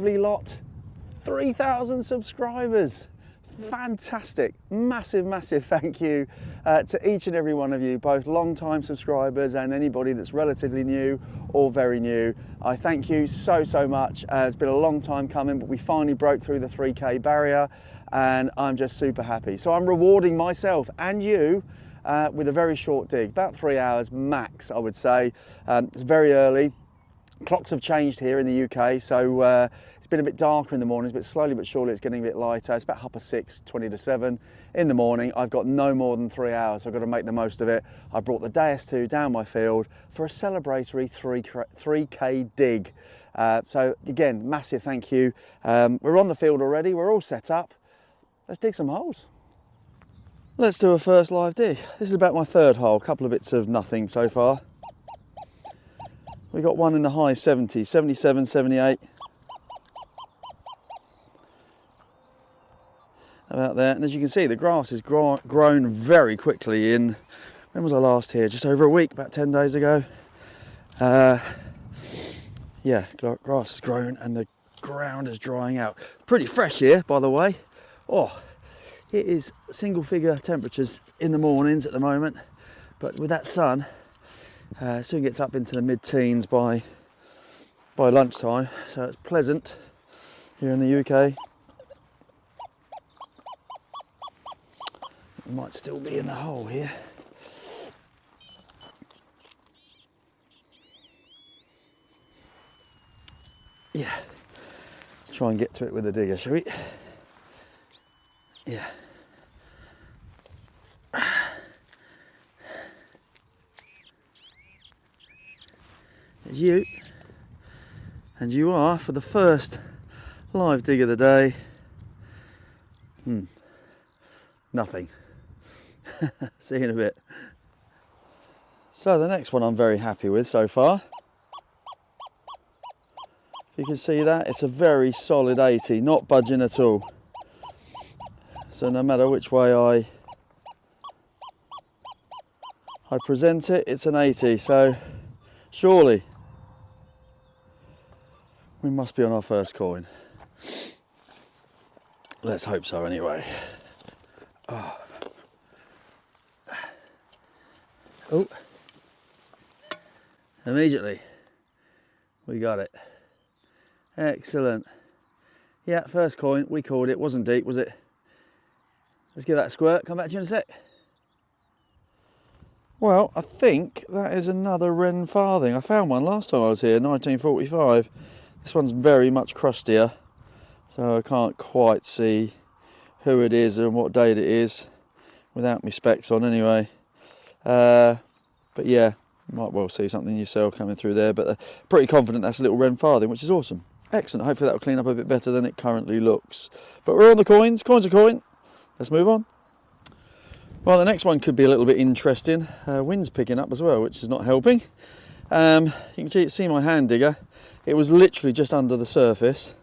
lovely lot, 3,000 subscribers. Fantastic, massive thank you to each and every one of you, both long-time subscribers and anybody that's relatively new or very new. I thank you so much. It's been a long time coming, but we finally broke through the 3K barrier and I'm just super happy. So I'm rewarding myself and you with a very short dig, about 3 hours max, I would say. It's very early. Clocks have changed here in the UK, so it's been a bit darker in the mornings, but slowly but surely it's getting a bit lighter. It's about 6:30, 20 to 7 in the morning. I've got no more than 3 hours, so I've got to make the most of it. I brought the Deus 2 down my field for a celebratory 3K dig. So again, massive thank you. We're on the field already, we're all set up. Let's dig some holes. Let's do a first live dig. This is about my third hole, a couple of bits of nothing so far. We got one in the high 70s, 77, 78. About there, and as you can see, the grass has grown very quickly in, when was I last here? Just over a week, about 10 days ago. Yeah, grass has grown and the ground is drying out. Pretty fresh here, by the way. Oh, it is single figure temperatures in the mornings at the moment, but with that sun, soon gets up into the mid-teens by lunchtime, so it's pleasant here in the UK. It might still be in the hole here. Yeah, let's try and get to it with a digger, shall we? Yeah. It's you, and you are, for the first live dig of the day, nothing. See you in a bit. So the next one I'm very happy with so far. If you can see that, it's a very solid 80, not budging at all. So no matter which way I present it, it's an 80, so surely we must be on our first coin. Let's hope so anyway. Oh. Oh. Immediately we got it. Excellent. Yeah, first coin, we called it. Wasn't deep, was it? Let's give that a squirt. Come back to you in a sec. Well, I think that is another Wren farthing. I found one last time I was here, 1945. This one's very much crustier, so I can't quite see who it is and what date it is without my specs on anyway. But yeah, you might well see something yourself coming through there, but pretty confident that's a little Wren farthing, which is awesome. Excellent, hopefully that'll clean up a bit better than it currently looks. But we're on the coins, coin's a coin. Let's move on. Well, the next one could be a little bit interesting. Wind's picking up as well, which is not helping. You can see my hand digger. It was literally just under the surface.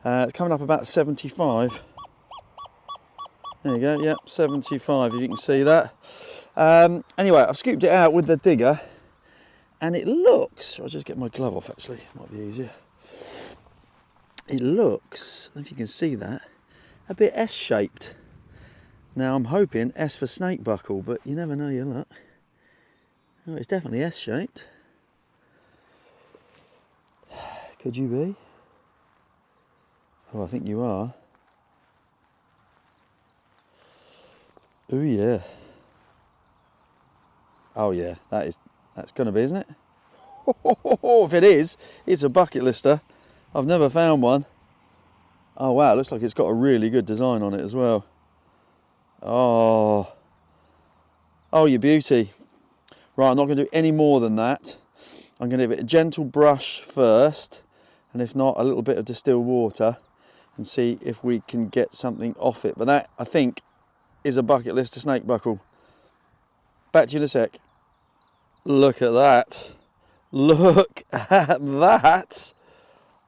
It's coming up about 75. There you go, yep, 75, if you can see that. Anyway, I've scooped it out with the digger, and it looks, I'll just get my glove off actually, might be easier. It looks, if you can see that, a bit S-shaped. Now I'm hoping S for snake buckle, but you never know your luck. Oh, it's definitely S-shaped. Could you be? Oh, I think you are. Oh yeah. Oh yeah, that's gonna be, isn't it? If it is, it's a bucket lister. I've never found one. Oh wow, it looks like it's got a really good design on it as well. Oh, you beauty. Right, I'm not going to do any more than that. I'm going to give it a gentle brush first, and if not, a little bit of distilled water, and see if we can get something off it. But that, I think, is a bucket lister snake buckle. Back to you in a sec. Look at that. Look at that.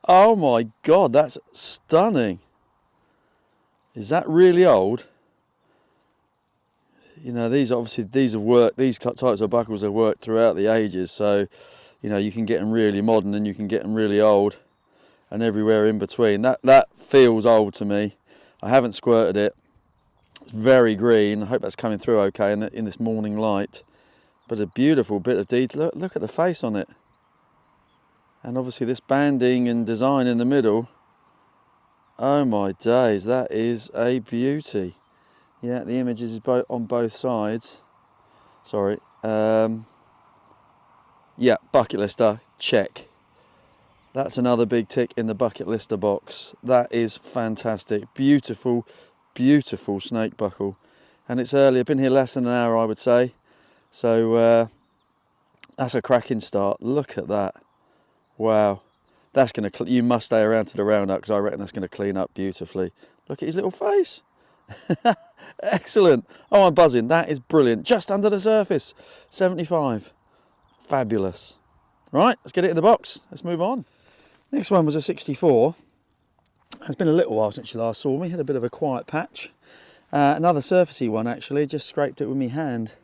Oh my God, that's stunning. Is that really old? You know, these have worked, these types of buckles have worked throughout the ages, so you know, you can get them really modern and you can get them really old. and everywhere in between. That feels old to me. I haven't squirted it. It's very green. I hope that's coming through okay in this morning light. But a beautiful bit of detail. Look at the face on it. And obviously this banding and design in the middle. Oh my days, that is a beauty. Yeah, the image is on both sides. Sorry. Yeah, bucket lister, check. That's another big tick in the bucket lister box. That is fantastic. Beautiful, beautiful snake buckle. And it's early. I've been here less than an hour, I would say. So that's a cracking start. Look at that. Wow. That's going to, you must stay around to the roundup because I reckon that's going to clean up beautifully. Look at his little face. Excellent. Oh, I'm buzzing. That is brilliant. Just under the surface. 75. Fabulous. Right, let's get it in the box. Let's move on. Next one was a 64. It's been a little while since you last saw me. Had a bit of a quiet patch. Another surfacey one actually. Just scraped it with my hand.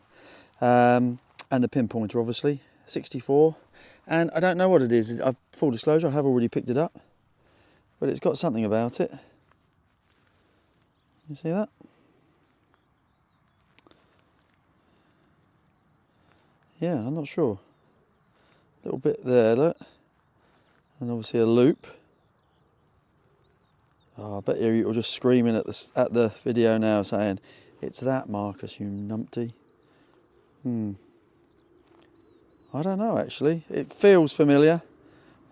And the pinpointer obviously. 64. And I don't know what it is. Full disclosure, I have already picked it up. But it's got something about it. You see that? Yeah, I'm not sure. A little bit there, look. And obviously a loop. Oh, I bet you're just screaming at the video now saying, it's that, Marcus, you numpty. I don't know actually. It feels familiar,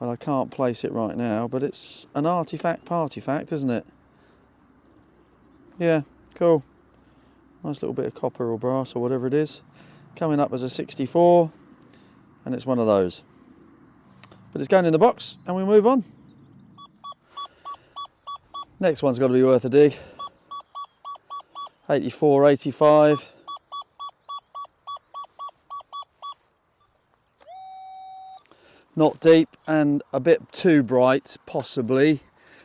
but I can't place it right now. But it's an artifact, partifact, isn't it? Yeah, cool. Nice little bit of copper or brass or whatever it is. Coming up as a 64, and it's one of those. But it's going in the box, and we move on. Next one's got to be worth a dig. 84, 85. Not deep and a bit too bright, possibly.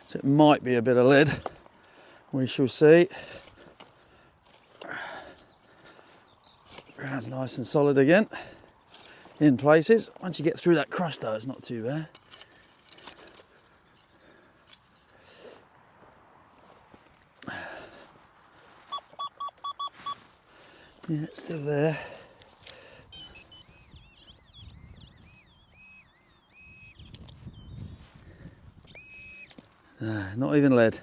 So it might be a bit of lead. We shall see. Ground's nice and solid again. In places. Once you get through that crust though, it's not too bad. Yeah, it's still there. Not even lead.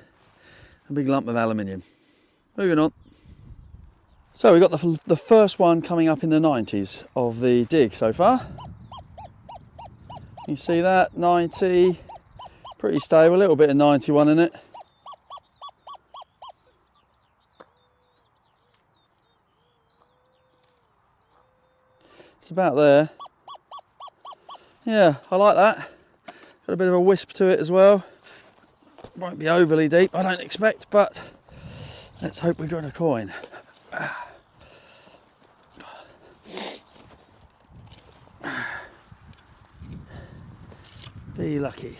A big lump of aluminium. Moving on. So we've got the first one coming up in the 90s of the dig so far. You see that? 90. Pretty stable. A little bit of 91 in it. It's about there. Yeah, I like that. Got a bit of a wisp to it as well. Won't be overly deep, I don't expect, but let's hope we got a coin. Be lucky.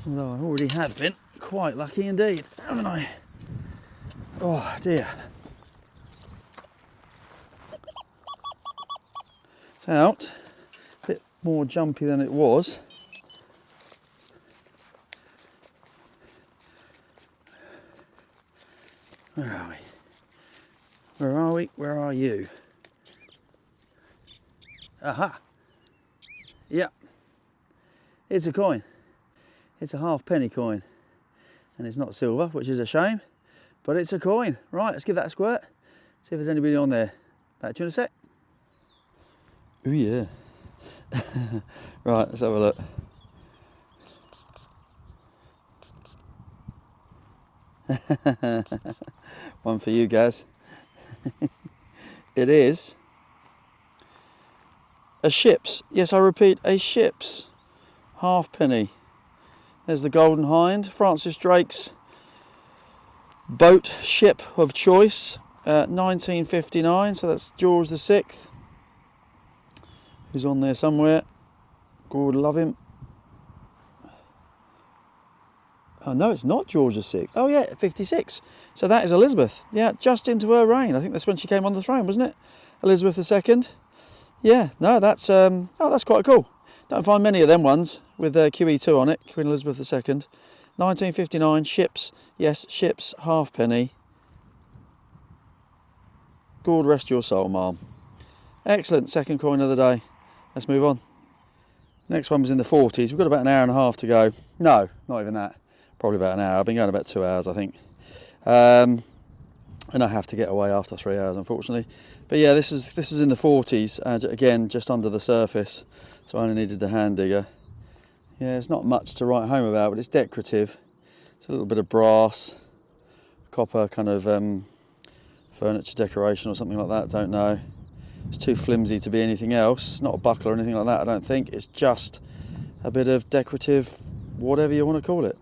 Although I already have been quite lucky indeed, haven't I? Oh dear. It's out. A bit more jumpy than it was. Where are we? Where are we? Where are you? Aha! Yeah. It's a coin. It's a halfpenny coin. And it's not silver, which is a shame. But it's a coin. Right, let's give that a squirt. See if there's anybody on there. Back to you in a sec. Oh yeah. Right, let's have a look. One for you, Gaz. It is a ship's. Yes, I repeat, a ship's halfpenny. There's the Golden Hind, Francis Drake's boat ship of choice, 1959. So that's George VI, who's on there somewhere. God love him. Oh no, it's not George VI. Oh yeah, 56. So that is Elizabeth. Yeah, just into her reign. I think that's when she came on the throne, wasn't it? Elizabeth II. Yeah, no, that's that's quite cool. Don't find many of them ones. with QE2 on it, Queen Elizabeth II. 1959, ships, yes, ships, halfpenny. God rest your soul, ma'am. Excellent, second coin of the day. Let's move on. Next one was in the 40s. We've got about an hour and a half to go. No, not even that. Probably about an hour. I've been going about 2 hours, I think. And I have to get away after 3 hours, unfortunately. But yeah, this was in the 40s. Again, just under the surface. So I only needed the hand digger. Yeah, it's not much to write home about, but it's decorative. It's a little bit of brass, copper kind of furniture decoration or something like that, don't know. It's too flimsy to be anything else. It's not a buckle or anything like that, I don't think. It's just a bit of decorative, whatever you want to call it.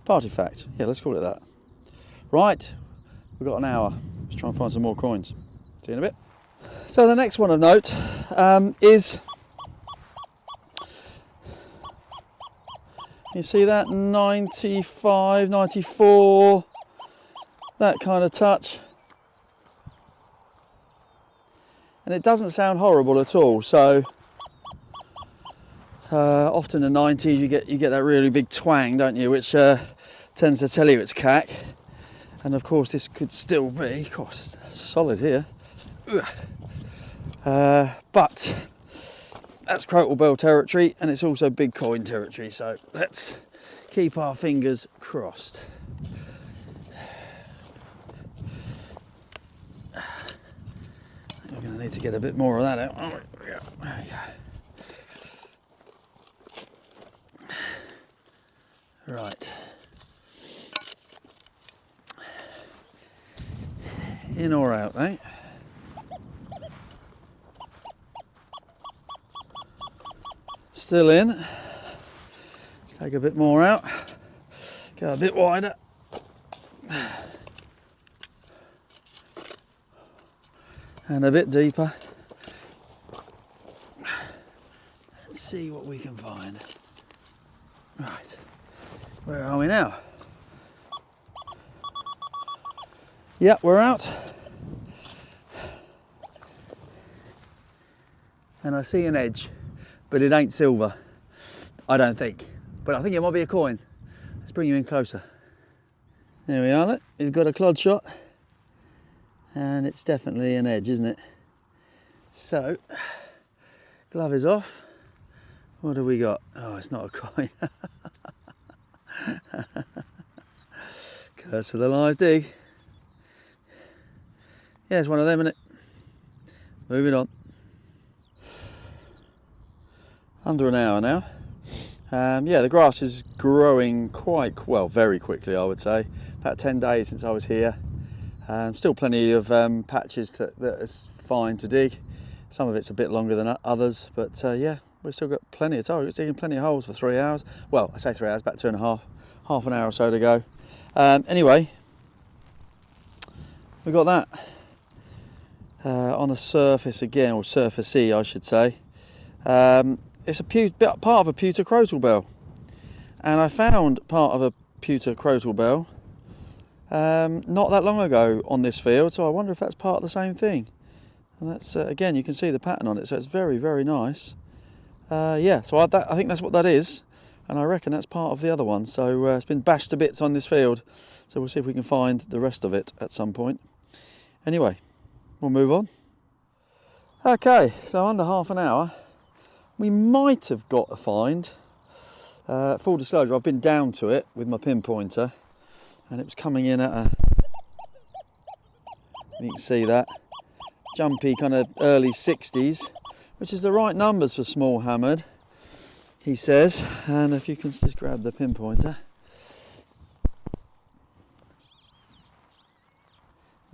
Partyfact, yeah, let's call it that. Right, we've got an hour. Let's try and find some more coins. See you in a bit. So the next one of note is, you see that 95, 94, that kind of touch. And it doesn't sound horrible at all. So often in the 90s you get that really big twang, don't you, which tends to tell you it's cack. And of course this could still be, of course, solid here. But that's Crotal Bell territory, and it's also big coin territory. So let's keep our fingers crossed. We're going to need to get a bit more of that out. Oh, yeah. There you go. Right. In or out, eh? Still in. Let's take a bit more out. Go a bit wider. And a bit deeper. Let's see what we can find. Right, where are we now? Yeah, we're out. And I see an edge, but it ain't silver, I don't think. But I think it might be a coin. Let's bring you in closer. There we are, look. We've got a clod shot. And it's definitely an edge, isn't it? So, glove is off. What do we got? Oh, it's not a coin. Curse of the live dig. Yeah, it's one of them, isn't it? Moving on. Under an hour now. Yeah, the grass is growing quite well, very quickly, I would say. About 10 days since I was here. Still plenty of patches that is fine to dig. Some of it's a bit longer than others, but yeah, we've still got plenty of time. We're digging plenty of holes for 3 hours. Well, I say 3 hours, about 2.5, half an hour or so to go. Anyway, we got that on the surface again, or surfacey, I should say. It's a part of a pewter crotal bell, and I found part of a pewter crotal bell not that long ago on this field, so I wonder if that's part of the same thing. And that's again, you can see the pattern on it, so it's very, very nice. Yeah, so I think that's what that is, and I reckon that's part of the other one. So it's been bashed to bits on this field, so we'll see if we can find the rest of it at some point. Anyway, we'll move on. Okay, so under half an hour, we might have got a find. Full disclosure, I've been down to it with my pinpointer, and it was coming in at a, you can see that, jumpy kind of early 60s, which is the right numbers for small hammered, he says. And if you can just grab the pinpointer,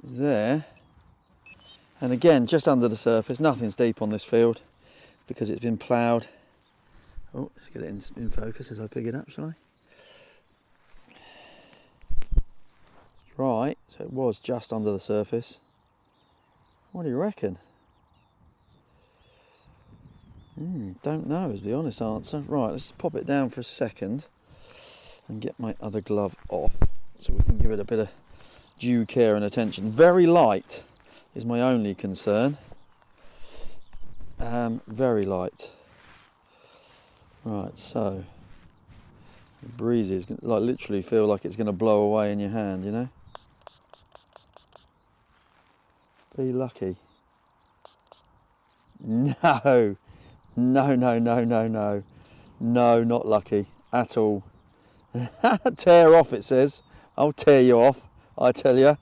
it's there. And again, just under the surface, nothing's deep on this field because it's been ploughed. Oh, let's get it in focus as I pick it up, shall I? Right, so it was just under the surface. What do you reckon? Don't know is the honest answer. Right, let's pop it down for a second and get my other glove off so we can give it a bit of due care and attention. Very light is my only concern. Very light. Right, so the breeze is like literally feel like it's going to blow away in your hand, you know. Be lucky. No, no, no, no, no, no, no, not lucky at all. Tear off, it says. I'll tear you off, I tell you.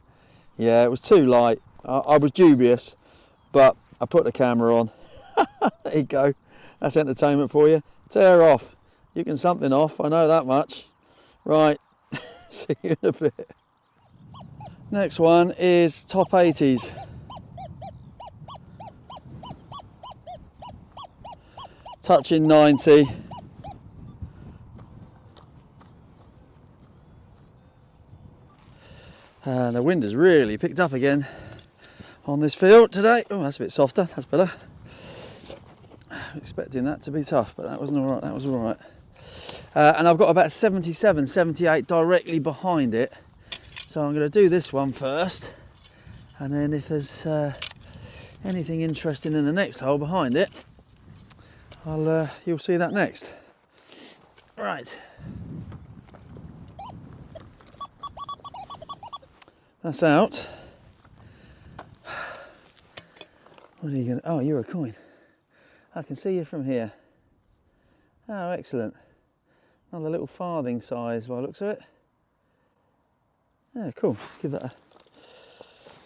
Yeah, it was too light. I was dubious, but I put the camera on. There you go. That's entertainment for you. Tear off. You can something off, I know that much. Right, see you in a bit. Next one is top 80s. Touching 90. And the wind has really picked up again on this field today. Oh, that's a bit softer, that's better. Expecting that to be tough, but that wasn't all right, that was all right. And I've got about 77, 78 directly behind it. So I'm going to do this one first. And then if there's anything interesting in the next hole behind it, you'll see that next. Right. That's out. What are you going to... Oh, you're a coin. I can see you from here. Oh, excellent. Another little farthing size by the looks of it. Yeah, cool. Let's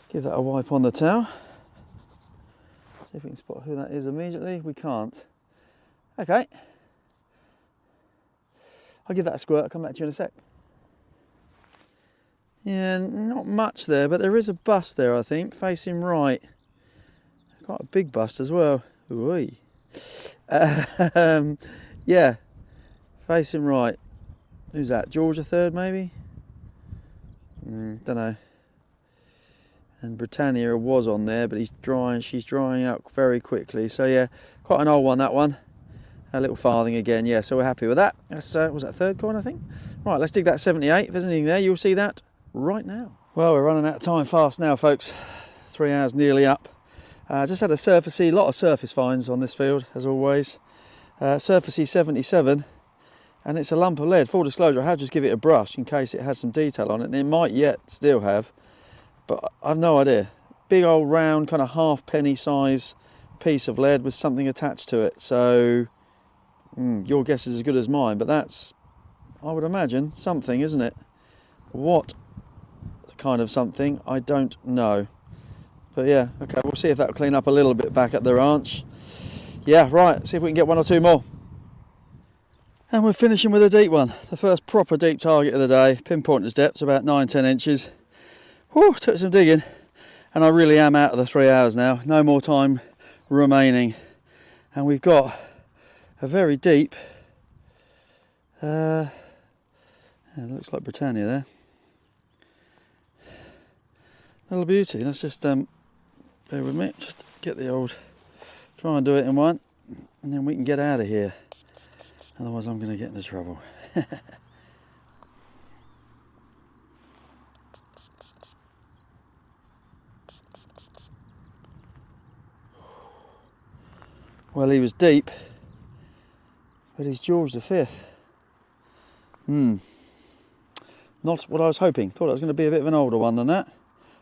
give that a wipe on the towel. See if we can spot who that is immediately. We can't. Okay. I'll give that a squirt. I'll come back to you in a sec. Yeah, not much there, but there is a bust there, I think, facing right. Quite a big bust as well. Ooh. Yeah, facing right. Who's that? George III, maybe? Don't know. And Britannia was on there, but she's drying out very quickly. So yeah, quite an old one, that one. A little farthing again, yeah, so we're happy with that. That's, was that third coin, I think? Right, let's dig that 78. If there's anything there, you'll see that right now. Well, we're running out of time fast now, folks. 3 hours nearly up. Just had a surfacey, lot of surface finds on this field, as always. Surfacey 77, and it's a lump of lead. Full disclosure, I have just give it a brush in case it has some detail on it, and it might yet still have, but I've no idea. Big old round, kind of half penny size piece of lead with something attached to it. So your guess is as good as mine, but that's, I would imagine, something, isn't it? What kind of something, I don't know. But yeah, okay, we'll see if that'll clean up a little bit back at the ranch. Yeah, right, see if we can get one or two more. And we're finishing with a deep one. The first proper deep target of the day. Pinpointer's depth's about 9-10 inches. Whew, took some digging. And I really am out of the 3 hours now. No more time remaining. And we've got a very deep, yeah, it looks like Britannia there. Little beauty. Let's just bear with me, just get the old, try and do it in one, and then we can get out of here. Otherwise I'm going to get into trouble. Well, he was deep, but he's George V. Not what I was hoping. Thought it was going to be a bit of an older one than that.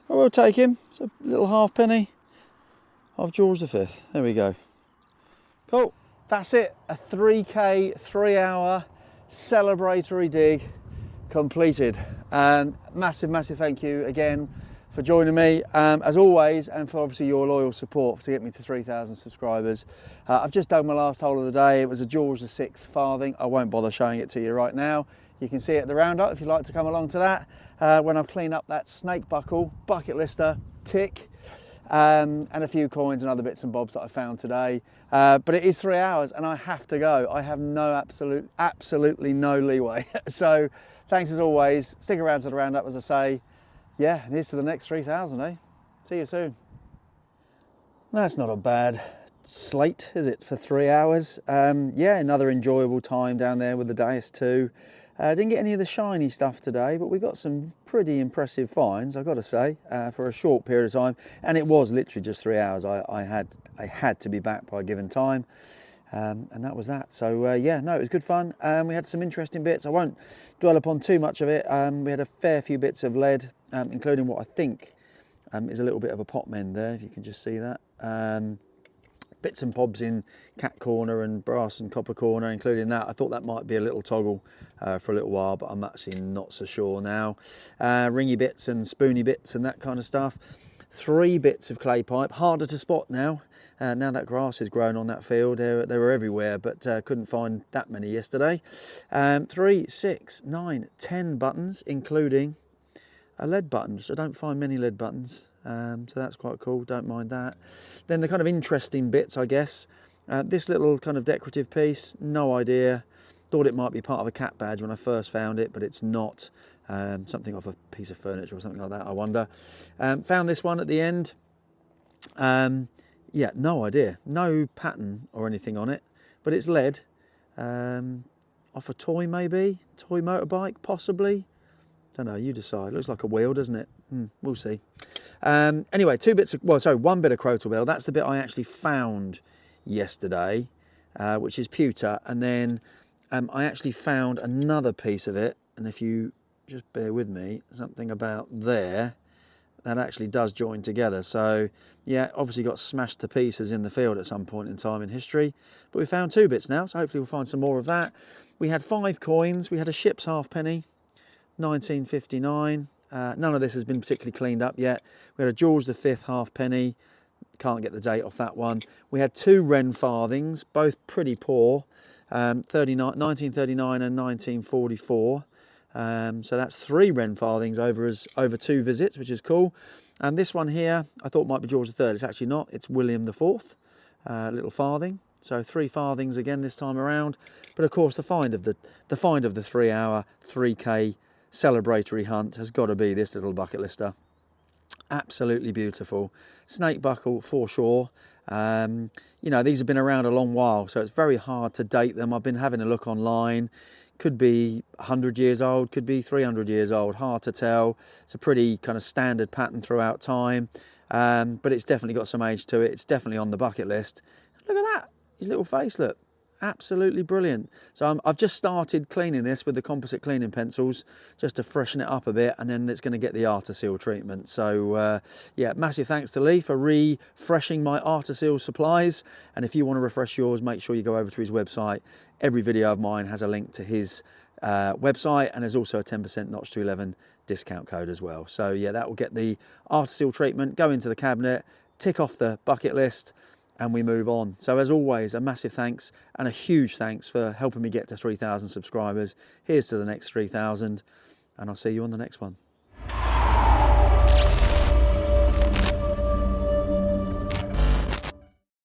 But we'll take him. It's a little half penny of George V. There we go. Cool. That's it. A 3K, 3 hour celebratory dig completed. Massive, massive thank you again for joining me, as always, and for obviously your loyal support to get me to 3,000 subscribers. I've just dug my last hole of the day. It was a George VI farthing. I won't bother showing it to you right now. You can see it at the roundup if you'd like to come along to that. When I've cleaned up that snake buckle, bucket lister, tick, and a few coins and other bits and bobs that I found today. But it is 3 hours and I have to go. I have no absolutely no leeway. So thanks as always. Stick around to the roundup, as I say. Yeah, and here's to the next 3,000, eh? See you soon. That's not a bad slate, is it, for 3 hours? Yeah, another enjoyable time down there with the Deus too. Didn't get any of the shiny stuff today, but we got some pretty impressive finds, I've got to say, for a short period of time. And it was literally just 3 hours. I had to be back by a given time. And that was that. So yeah, no, it was good fun. We had some interesting bits. I won't dwell upon too much of it. We had a fair few bits of lead, including what I think is a little bit of a pot mend there, if you can just see that. Bits and bobs in cat corner and brass and copper corner, including that. I thought that might be a little toggle for a little while, but I'm actually not so sure now. Ringy bits and spoony bits and that kind of stuff. 3 bits of clay pipe, harder to spot now. Now that grass has grown on that field, they were everywhere, but couldn't find that many yesterday. 3, 6, 9, 10 buttons, including a lead button. So I don't find many lead buttons, so that's quite cool, don't mind that. Then the kind of interesting bits, I guess. This little kind of decorative piece, no idea. Thought it might be part of a cat badge when I first found it, but it's not. Something off a piece of furniture or something like that, I wonder. Found this one at the end. Yeah, no idea. No pattern or anything on it, but it's lead. Off a toy maybe? Toy motorbike, possibly? Don't know, you decide. Looks like a wheel, doesn't it? We'll see. Anyway, 2 bits of, well, sorry, 1 bit of crotal bell. That's the bit I actually found yesterday, which is pewter. And then I actually found another piece of it. And if you just bear with me, something about there, that actually does join together. So yeah, obviously got smashed to pieces in the field at some point in time in history, but we found 2 bits now, so hopefully we'll find some more of that. We had 5 coins. We had a ship's halfpenny, 1959. None of this has been particularly cleaned up yet. We had a George V halfpenny, can't get the date off that one. We had 2 Wren farthings, both pretty poor, 1939 and 1944. So that's 3 Wren farthings over 2 visits, which is cool. And this one here, I thought might be George III. It's actually not. It's William IV, little farthing. So 3 farthings again this time around. But of course, the find of the 3-hour 3K celebratory hunt has got to be this little bucket lister. Absolutely beautiful. Snake buckle for sure. You know, these have been around a long while, so it's very hard to date them. I've been having a look online. Could be 100 years old, could be 300 years old, hard to tell. It's a pretty kind of standard pattern throughout time, but it's definitely got some age to it. It's definitely on the bucket list. Look at that, his little face, look. Absolutely brilliant. So I've just started cleaning this with the composite cleaning pencils just to freshen it up a bit, and then it's going to get the Artiseal treatment. So yeah, massive thanks to Lee for refreshing my Artiseal supplies. And if you want to refresh yours, make sure you go over to his website. Every video of mine has a link to his website, and there's also a 10% Notch to 11 discount code as well. So yeah, that will get the Artiseal treatment, go into the cabinet, tick off the bucket list, and we move on. So as always, a massive thanks and a huge thanks for helping me get to 3,000 subscribers. Here's to the next 3,000, and I'll see you on the next one.